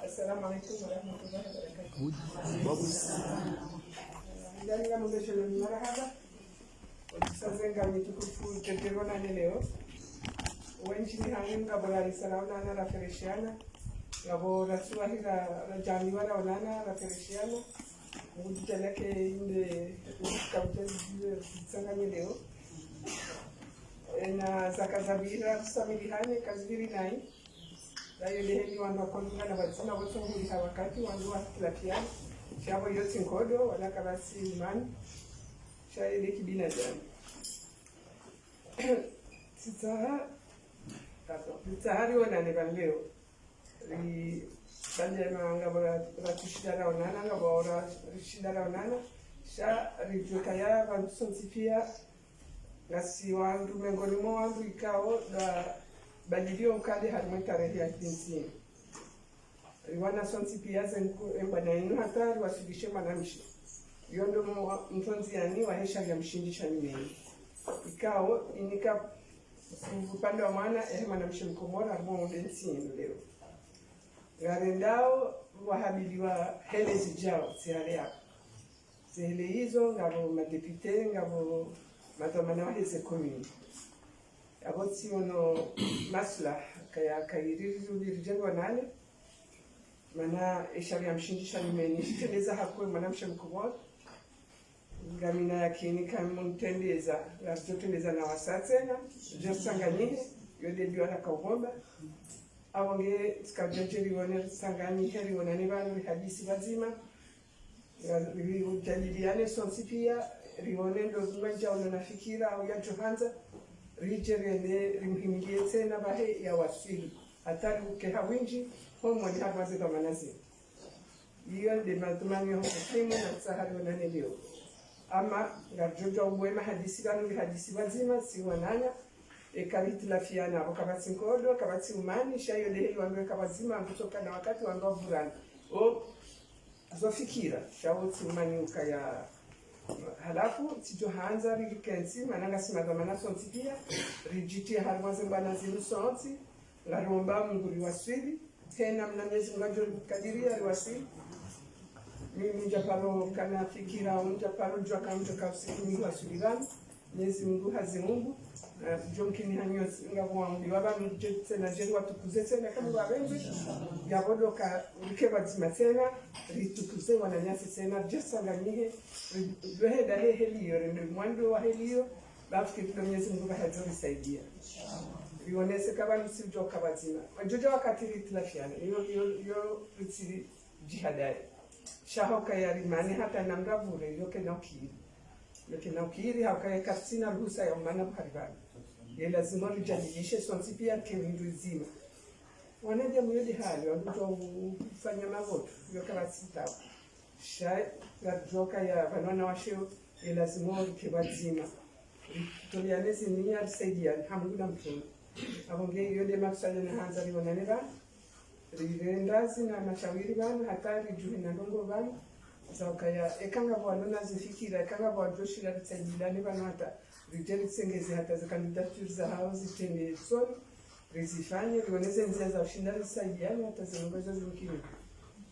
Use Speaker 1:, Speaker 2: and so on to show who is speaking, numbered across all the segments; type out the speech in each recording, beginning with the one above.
Speaker 1: Assalamu alaikum warahmatullahi wabarakatuh. Ndani ya mwendesho ni marahaba. Sazenga mitukufu teterona leo. Wenchi ni hanga bora isalauna na rafereshiana. Ngabo rasuahira rajani wala onana rafereshiana. Mujijaleke inde kabutezi sanganye leo. Na zakazabira kusamilihane kazibiri nai. Dayo leheni wanu wakonunga na wazima wote mwili wakati wanu wa kilafiani. Shabo yote nkodo wala kabasi imani. Shaile kibina jani. Sitahari wana nebaleo. Banje ngabora ratishidala onana ngabora rishidala onana. Sha rijokaya vantusonsifia ngasi wandu mengoni mwa wandu ikao da balivyo mkali harimwe tarehe ya kinsini. Riwana sonsi pia embana inu hatari wasibishe manamishi. Yondo mtonzi yani wahesha ya mshindisha nimeni. Ikao inika upande wa mwana manamishi mkomora harimo undensini leo. Garendao wahabiliwa hele zijao sihale yako. Sihele hizo ngabo madepite ngabo matamana waheze komini. Abotsi ono masla kaya kairiri ulirijengwa nane mana esharia mshindisha nimeni shiteleza hakwe mwanamshe mkubwa ngamina yakini kamuntendeza lazotendeza na wasatena josanganyihe yodebyo akawomba awonge skajejeri wone sanganyihe riwonani banu hadisi bazima ujadiliane sonsipia riwone ndo zunganja unafikira au ya Johanza rijerene rimhimilie tena bahe ya wasili hatari ukeha winji homo ni hapa zetu manazi hiyo ndio matumani ya hukumu na sahari wananelio ama ngajoja umwema hadisi gani hadisi wazima si wananya ekaliti lafiana wakabati nkodo kabati umani shayo lehi wanwe kabazima kutoka na wakati wango burani o zofikira shawo umani ukaya halafu tijohanza rikensi mananga simadhamana sonti pia rijiti harmaze mbana zinu sonti ngaromba Mungu riwasili tena mnamezi ngajo kadiria riwasili mimi njaparo kana fikira njaparo jwa kamjo kausiku Mungu asulirani Mwenyezi Mungu hazi Mungu jomkini hanyo ngabo wangu baba mjetse na jeru watukuze tena kama babenzi yabodo ka ukeba tena ritukuze wananyasi tena jesanganyihe reheda heliyo ndio mwando wa heliyo bafikiri Mwenyezi Mungu hazonisaidia bionese kaba msijo kabazima wajoja wakati ritlafiana yo ritsi jihadai shahoka ya rimani hata namgavure yoke na ukiri hawakaya katsina ruhusa ya umana buharibani. Ye lazima rijadilishe sonsi pia kirindu zima. Wanaja mwedi hali, waduto ufanya magotu, yoka wasita. Shai, joka ya vanwana washeo, ye lazima rikiba zima. Tulianezi niya risaidia, hamduna mtuni. Abonge yode makusanya na hanzari wananeba. Rirendazi na mashawiri bana, hatari juhi na ndongo bana. Kaya ekanga bwana zifikira ekanga bwajoshira bitsenjilani banata rijeli sengeze hata zikandidature za hao zitende so rizifanye rioneze njia za ushindani saidiani hata zinongoza zingine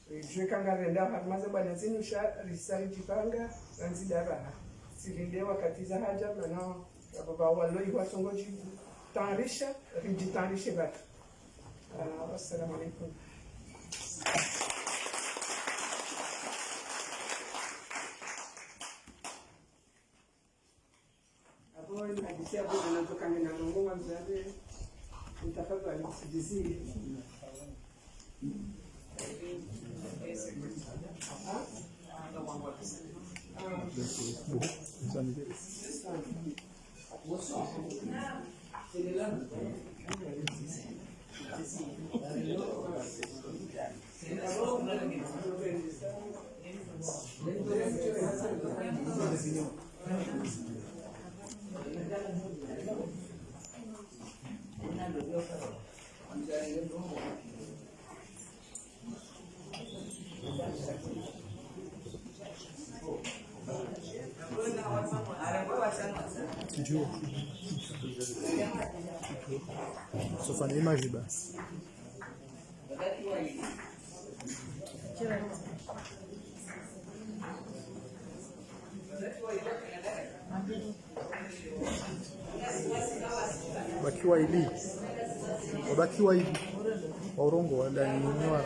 Speaker 1: Jwekanga renda hatumaze bwana zinusha risali jipanga nzidara silinde wakati za haja mana baba waloi wasongoji tarisha rijitarishe batu. Assalamu alaikum. Hapo ni hadithi hapo inatoka na ngoma mzee mtafadhali msijizie.
Speaker 2: Só nem imagem basi. Bakiwa ili wabakiwa hivi warongo wadanyunywa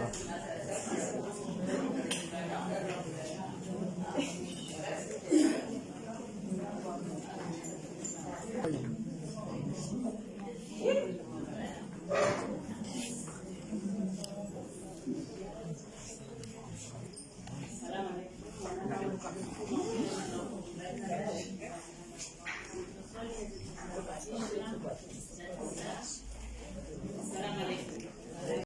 Speaker 3: Salam